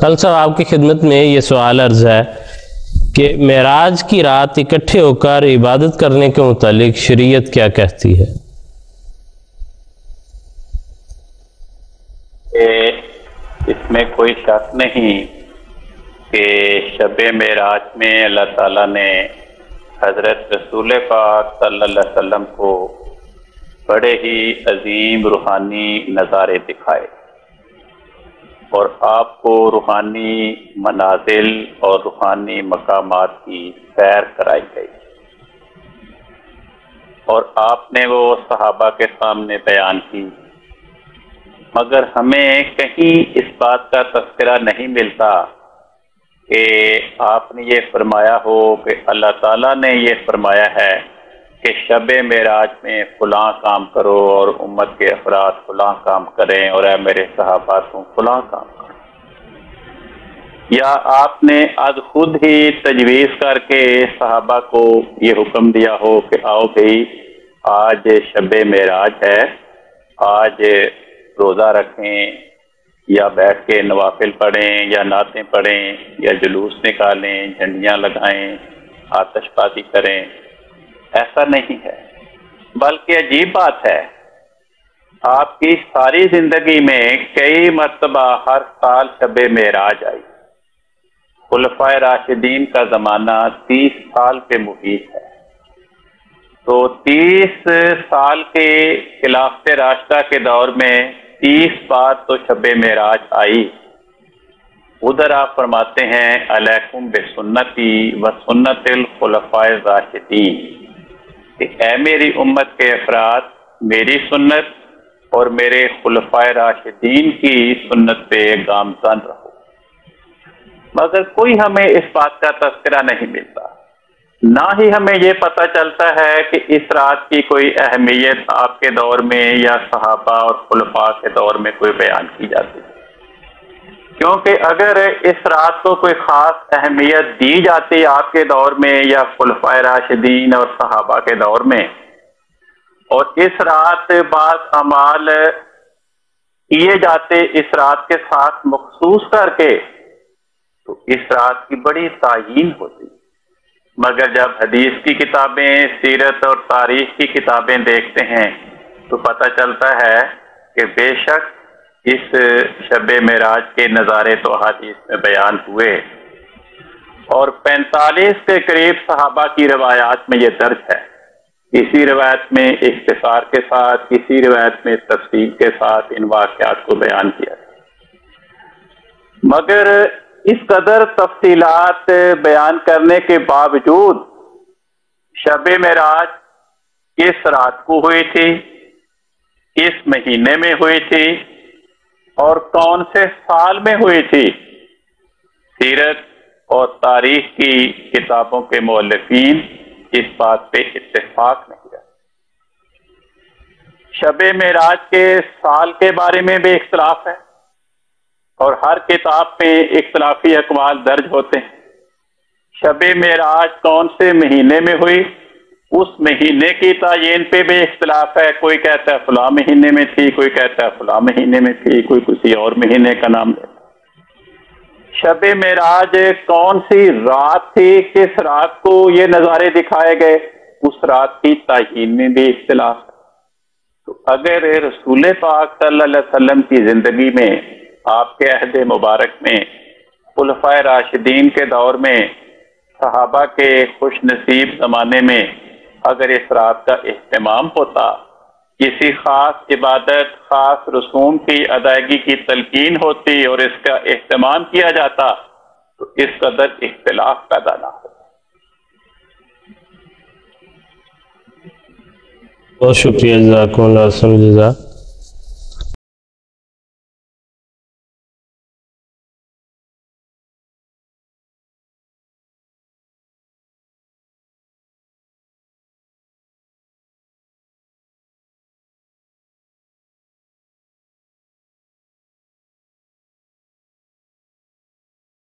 کل صاحب آپ کی خدمت میں یہ سوال عرض ہے کہ معراج کی رات اکٹھے ہو کر عبادت کرنے کے متعلق شریعت کیا کہتی ہے؟ اس میں کوئی شک نہیں کہ شب معراج میں اللہ تعالیٰ نے حضرت رسول پاک صلی اللہ علیہ وسلم کو بڑے ہی عظیم روحانی نظارے دکھائے اور آپ کو روحانی منازل اور روحانی مقامات کی سیر کرائی گئی اور آپ نے وہ صحابہ کے سامنے بیان کی، مگر ہمیں کہیں اس بات کا تذکرہ نہیں ملتا کہ آپ نے یہ فرمایا ہو کہ اللہ تعالیٰ نے یہ فرمایا ہے کہ شب معراج میں فلاں کام کرو اور امت کے افراد فلاں کام کریں اور اے میرے صحابہ تم فلاں کام کرو، یا آپ نے آج خود ہی تجویز کر کے صحابہ کو یہ حکم دیا ہو کہ آؤ بھئی آج شب معراج ہے، آج روزہ رکھیں یا بیٹھ کے نوافل پڑھیں یا نعتیں پڑھیں یا جلوس نکالیں، جھنڈیاں لگائیں، آتش بازی کریں۔ ایسا نہیں ہے، بلکہ عجیب بات ہے، آپ کی ساری زندگی میں کئی مرتبہ ہر سال شب معراج آئی۔ خلفائے راشدین کا زمانہ 30 سال پہ محیط ہے، تو 30 سال کے خلافت راشدہ کے دور میں 30 بار تو شب معراج آئی۔ ادھر آپ فرماتے ہیں علیکم بسنتی و سنت الخلفاء الراشدین، کہ اے میری امت کے افراد میری سنت اور میرے خلفائے راشدین کی سنت پہ گامزن رہو، مگر کوئی ہمیں اس بات کا تذکرہ نہیں ملتا، نہ ہی ہمیں یہ پتہ چلتا ہے کہ اس رات کی کوئی اہمیت آپ کے دور میں یا صحابہ اور خلفاء کے دور میں کوئی بیان کی جاتی ہے، کیونکہ اگر اس رات کو کوئی خاص اہمیت دی جاتی آپ کے دور میں یا خلفائے راشدین اور صحابہ کے دور میں، اور اس رات بعض اعمال کیے جاتے اس رات کے ساتھ مخصوص کر کے، تو اس رات کی بڑی تعیین ہوتی، مگر جب حدیث کی کتابیں، سیرت اور تاریخ کی کتابیں دیکھتے ہیں تو پتہ چلتا ہے کہ بے شک اس شب معراج کے نظارے تو حدیث میں بیان ہوئے، اور 45 کے قریب صحابہ کی روایات میں یہ درج ہے، کسی روایت میں اختصار کے ساتھ، کسی روایت میں تفصیل کے ساتھ ان واقعات کو بیان کیا، مگر اس قدر تفصیلات بیان کرنے کے باوجود شب معراج کس رات کو ہوئی تھی، کس مہینے میں ہوئی تھی اور کون سے سال میں ہوئی تھی، سیرت اور تاریخ کی کتابوں کے مؤلفین اس بات پہ اتفاق نہیں ہے۔ شب معراج کے سال کے بارے میں بھی اختلاف ہے، اور ہر کتاب میں اختلافی اقوال درج ہوتے ہیں۔ شب معراج کون سے مہینے میں ہوئی، اس مہینے کی تعین پہ بھی اختلاف ہے، کوئی کہتا ہے فلاں مہینے میں تھی، کوئی کہتا ہے فلاں مہینے میں تھی، کوئی کسی اور مہینے کا نام لیتا۔ شب معراج کون سی رات تھی، کس رات کو یہ نظارے دکھائے گئے، اس رات کی تعین میں بھی اختلاف ہے۔ تو اگر رسول پاک صلی اللہ علیہ وسلم کی زندگی میں، آپ کے عہد مبارک میں، خلفائے راشدین کے دور میں، صحابہ کے خوش نصیب زمانے میں اگر اس رات کا اہتمام ہوتا، کسی خاص عبادت، خاص رسوم کی ادائیگی کی تلقین ہوتی اور اس کا اہتمام کیا جاتا، تو اس قدر اختلاف پیدا نہ ہوتا۔ بہت شکریہ، جزاکم اللہ خیر۔